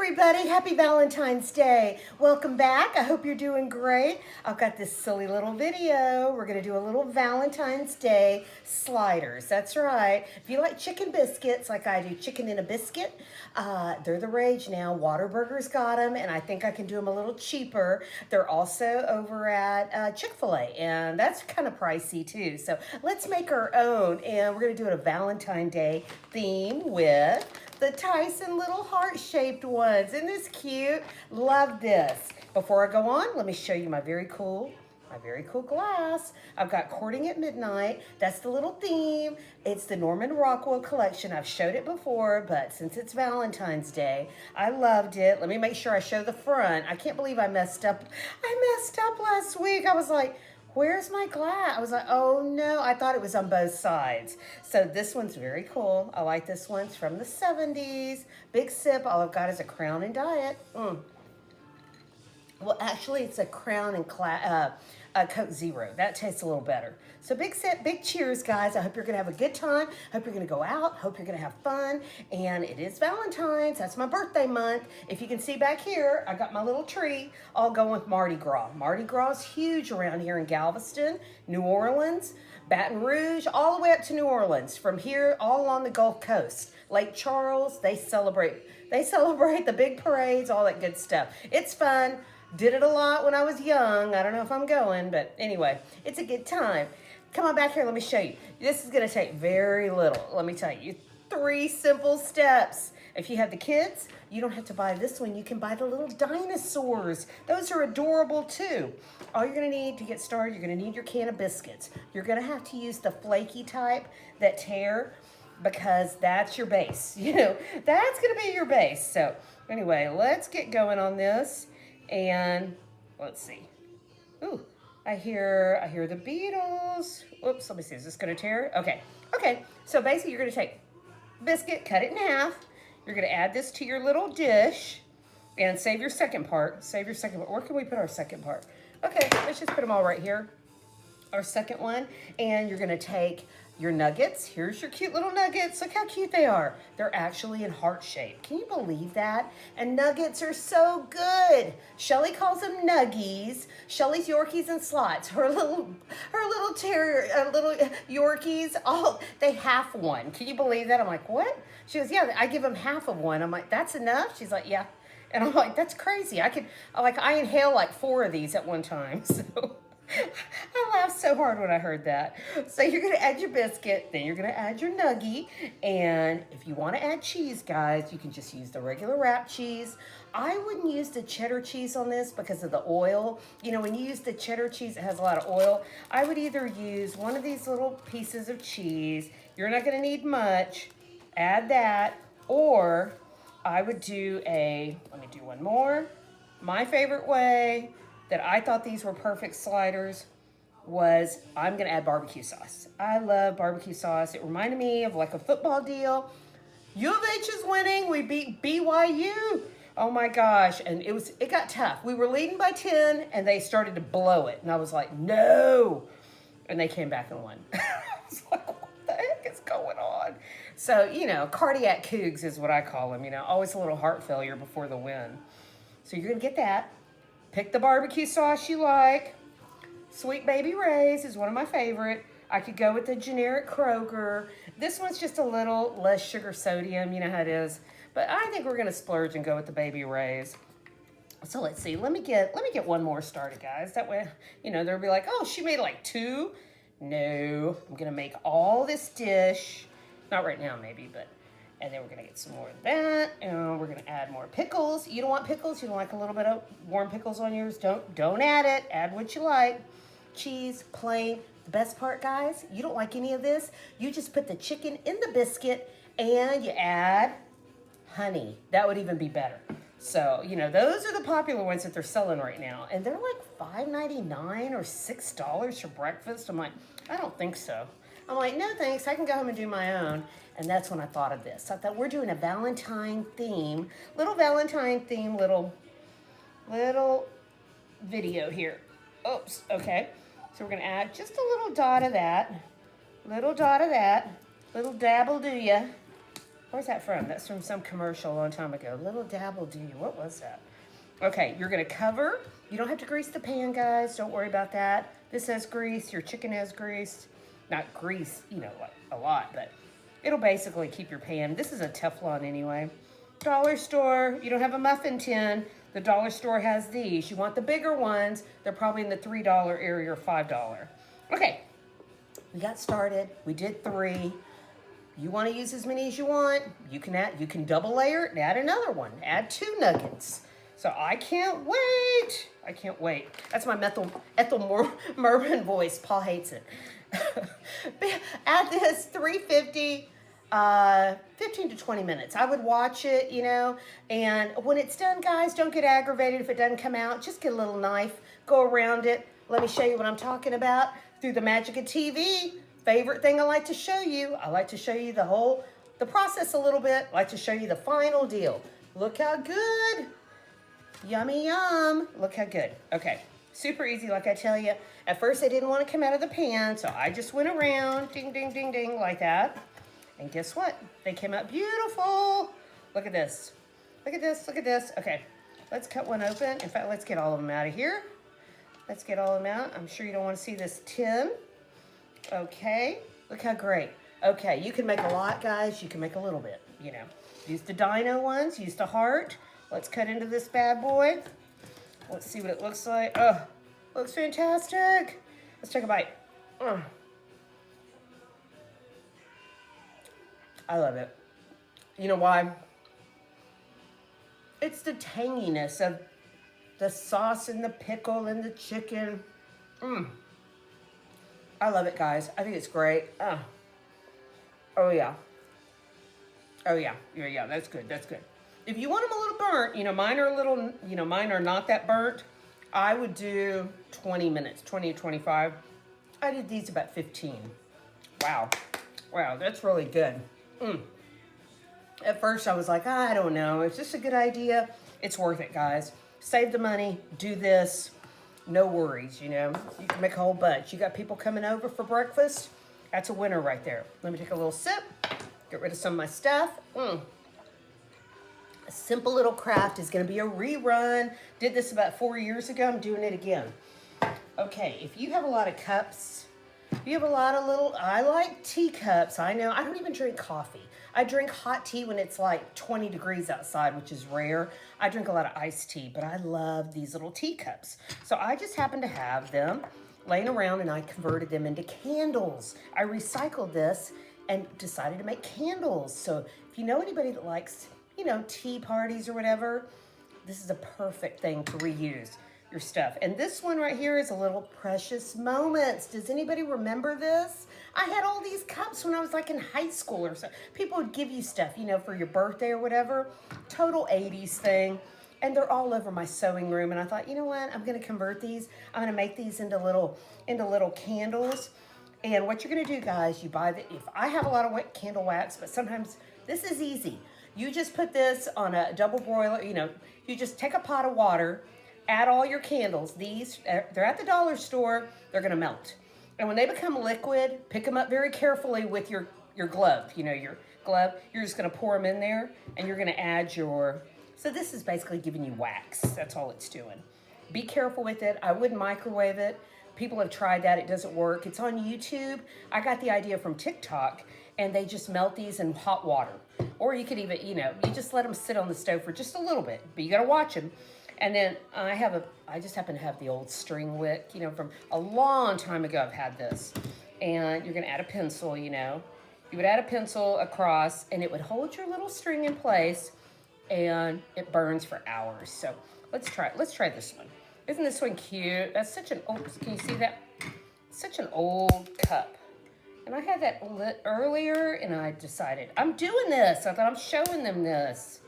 everybody. Happy Valentine's Day. Welcome back. I hope you're doing great. I've got this silly little video. We're going to do a little Valentine's Day sliders. That's right. If you like chicken biscuits like I do, chicken in a biscuit, they're the rage now. Whataburger's got them, and I think I can do them a little cheaper. They're also over at Chick-fil-A, and that's kind of pricey too. So let's make our own, and we're going to do it a Valentine's Day theme with the Tyson little heart-shaped ones. Isn't this cute? Love this. Before I go on, let me show you my very cool glass. I've got Courting at Midnight. That's the little theme. It's the Norman Rockwell collection. I've showed it before, but since it's Valentine's Day, I loved it. Let me make sure I show the front. I can't believe I messed up. I messed up last week. I was like, where's my glass? I was like, oh no, I thought it was on both sides. So this one's very cool. I like this one. It's from the 70s. Big sip. All I've got is a Crown and Diet. Well, actually, it's a Crown and Coke Zero. That tastes a little better. So big sip, big cheers, guys. I hope you're going to have a good time. Hope you're going to go out. Hope you're going to have fun. And it is Valentine's. That's my birthday month. If you can see back here, I got my little tree all going with Mardi Gras. Mardi Gras is huge around here in Galveston, New Orleans, Baton Rouge, all the way up to New Orleans. From here, all along the Gulf Coast. Lake Charles, they celebrate the big parades, all that good stuff. It's fun. Did it a lot when I was young. I don't know if I'm going, but anyway, it's a good time. Come on back here. Let me show you. This is going to take very little. Let me tell you. 3 simple steps. If you have the kids, you don't have to buy this one. You can buy the little dinosaurs. Those are adorable too. All you're going to need to get started, you're going to need your can of biscuits. You're going to have to use the flaky type that tear because that's your base. You know, that's going to be your base. So anyway, let's get going on this. And let's see. Ooh, I hear the Beatles. Oops, let me see. Is this going to tear? Okay. So basically, you're going to take biscuit, cut it in half. You're going to add this to your little dish, and save your second part. Where can we put our second part? Okay, let's just put them all right here. Our second one, and you're going to take your nuggets. Here's your cute little nuggets. Look how cute they are. They're actually in heart shape. Can you believe that? And nuggets are so good. Shelly calls them nuggies. Shelly's Yorkies and slots. Her little terrier, little Yorkies, they half one. Can you believe that? I'm like, what? She goes, yeah, I give them half of one. I'm like, that's enough? She's like, yeah. And I'm like, that's crazy. I inhale like 4 of these at one time. So I laughed so hard when I heard that. So you're going to add your biscuit, then you're going to add your nuggie, and if you want to add cheese, guys, you can just use the regular wrap cheese. I wouldn't use the cheddar cheese on this because of the oil. You know, when you use the cheddar cheese, it has a lot of oil. I would either use one of these little pieces of cheese. You're not going to need much. Add that, or I would do let me do one more. My favorite way that I thought these were perfect sliders was I'm going to add barbecue sauce. I love barbecue sauce. It reminded me of like a football deal. U of H is winning. We beat BYU. Oh my gosh. And it got tough. We were leading by 10 and they started to blow it. And I was like, no. And they came back and won. I was like, what the heck is going on? So, you know, cardiac cougs is what I call them. You know, always a little heart failure before the win. So you're going to get that. Pick the barbecue sauce you like. Sweet Baby Ray's is one of my favorite. I could go with the generic Kroger. This one's just a little less sugar sodium. You know how it is. But I think we're going to splurge and go with the Baby Ray's. So let's see. Let me get one more started, guys. That way, you know, they'll be like, oh, she made like 2. No, I'm going to make all this dish. Not right now, maybe, but... And then we're going to get some more of that. And we're going to add more pickles. You don't want pickles? You don't like a little bit of warm pickles on yours? Don't add it. Add what you like. Cheese, plain. The best part, guys, you don't like any of this. You just put the chicken in the biscuit and you add honey. That would even be better. So, you know, those are the popular ones that they're selling right now. And they're like $5.99 or $6 for breakfast. I'm like, I don't think so. I'm like, no thanks, I can go home and do my own. And that's when I thought of this. I thought we're doing a Valentine theme, little video here. Oops, okay. So we're gonna add just a little dot of that, little dabble do ya. Where's that from? That's from some commercial a long time ago. Little dabble do you. What was that? Okay, you're gonna cover. You don't have to grease the pan, guys. Don't worry about that. This has grease. Your chicken has grease. Not grease, you know, like a lot, but it'll basically keep your pan. This is a Teflon anyway. Dollar store, you don't have a muffin tin. The dollar store has these. You want the bigger ones. They're probably in the $3 area or $5. Okay, we got started. We did 3. You want to use as many as you want. You can double layer it and add another one. Add 2 nuggets. So I can't wait. I can't wait. That's my Ethel Merman voice. Paul hates it. Add this 350, 15 to 20 minutes. I would watch it, you know, and when it's done, guys, don't get aggravated if it doesn't come out. Just get a little knife, go around it. Let me show you what I'm talking about through the magic of TV. Favorite thing I like to show you. I like to show you the process a little bit. I like to show you the final deal. Look how good. Yummy, yum. Look how good. Okay, super easy, like I tell you. At first, I didn't want to come out of the pan, so I just went around, ding, ding, ding, ding, like that. And guess what? They came out beautiful. Look at this. Look at this, look at this. Okay, let's cut one open. In fact, let's get all of them out of here. Let's get all of them out. I'm sure you don't want to see this tin. Okay, look how great. Okay, you can make a lot, guys. You can make a little bit, you know. Use the dino ones, use the heart. Let's cut into this bad boy. Let's see what it looks like. Oh, looks fantastic. Let's take a bite. I love it. You know why? It's the tanginess of the sauce and the pickle and the chicken. I love it, guys. I think it's great. Oh, yeah. Oh, yeah. Yeah, that's good. That's good. If you want them a little burnt, you know, mine are not that burnt. I would do 20 minutes, 20 to 25. I did these about 15. Wow. Wow, that's really good. At first, I was like, I don't know. Is this a good idea? It's worth it, guys. Save the money. Do this. No worries, you know. You can make a whole bunch. You got people coming over for breakfast. That's a winner right there. Let me take a little sip. Get rid of some of my stuff. A simple little craft is going to be a rerun. Did this about 4 years ago. I'm doing it again. Okay, if you have a lot of cups, you have a lot of little, I like teacups. I know, I don't even drink coffee. I drink hot tea when it's like 20 degrees outside, which is rare. I drink a lot of iced tea, but I love these little teacups. So I just happen to have them laying around and I converted them into candles. I recycled this and decided to make candles. So if you know anybody that likes, you know, tea parties or whatever, this is a perfect thing to reuse your stuff. And this one right here is a little precious moments. Does anybody remember this? I had all these cups when I was like in high school or so. People would give you stuff, you know, for your birthday or whatever. Total 80s thing. And they're all over my sewing room. And I thought, you know what? I'm going to convert these. I'm going to make these into little candles. And what you're going to do, guys, you buy if I have a lot of candle wax, but sometimes this is easy. You just put this on a double broiler, you know, you just take a pot of water, add all your candles. These, they're at the dollar store, they're gonna melt. And when they become liquid, pick them up very carefully with your glove, you know, your glove. You're just gonna pour them in there and you're gonna add so this is basically giving you wax. That's all it's doing. Be careful with it. I wouldn't microwave it. People have tried that, it doesn't work. It's on YouTube. I got the idea from TikTok and they just melt these in hot water. Or you could even, you know, you just let them sit on the stove for just a little bit, but you gotta watch them. And then I just happen to have the old string wick, you know, from a long time ago I've had this. And you're gonna add a pencil, you know. You would add a pencil across and it would hold your little string in place and it burns for hours. So let's try this one. Isn't this one cute? That's such an old, can you see that? Such an old cup. And I had that lit earlier and I decided, I'm doing this. I thought I'm showing them this.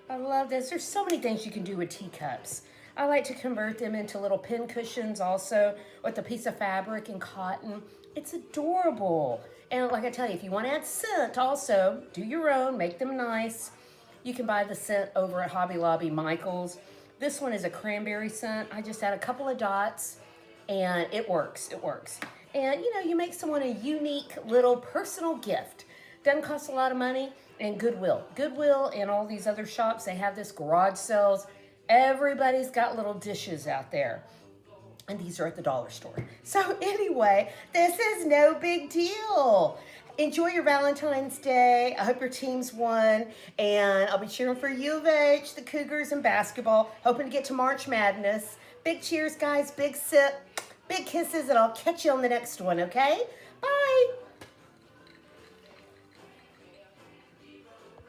I love this. There's so many things you can do with teacups. I like to convert them into little pin cushions also with a piece of fabric and cotton. It's adorable. And like I tell you, if you want to add scent also, do your own, make them nice. You can buy the scent over at Hobby Lobby, Michael's. This one is a cranberry scent. I just add a couple of dots and it works, it works. And you know, you make someone a unique little personal gift. Doesn't cost a lot of money. And Goodwill and all these other shops, they have this garage sales. Everybody's got little dishes out there. And these are at the dollar store. So anyway, this is no big deal. Enjoy your Valentine's Day. I hope your teams won. And I'll be cheering for U of H, the Cougars, and basketball. Hoping to get to March Madness. Big cheers, guys. Big sip. Big kisses. And I'll catch you on the next one, okay? Bye.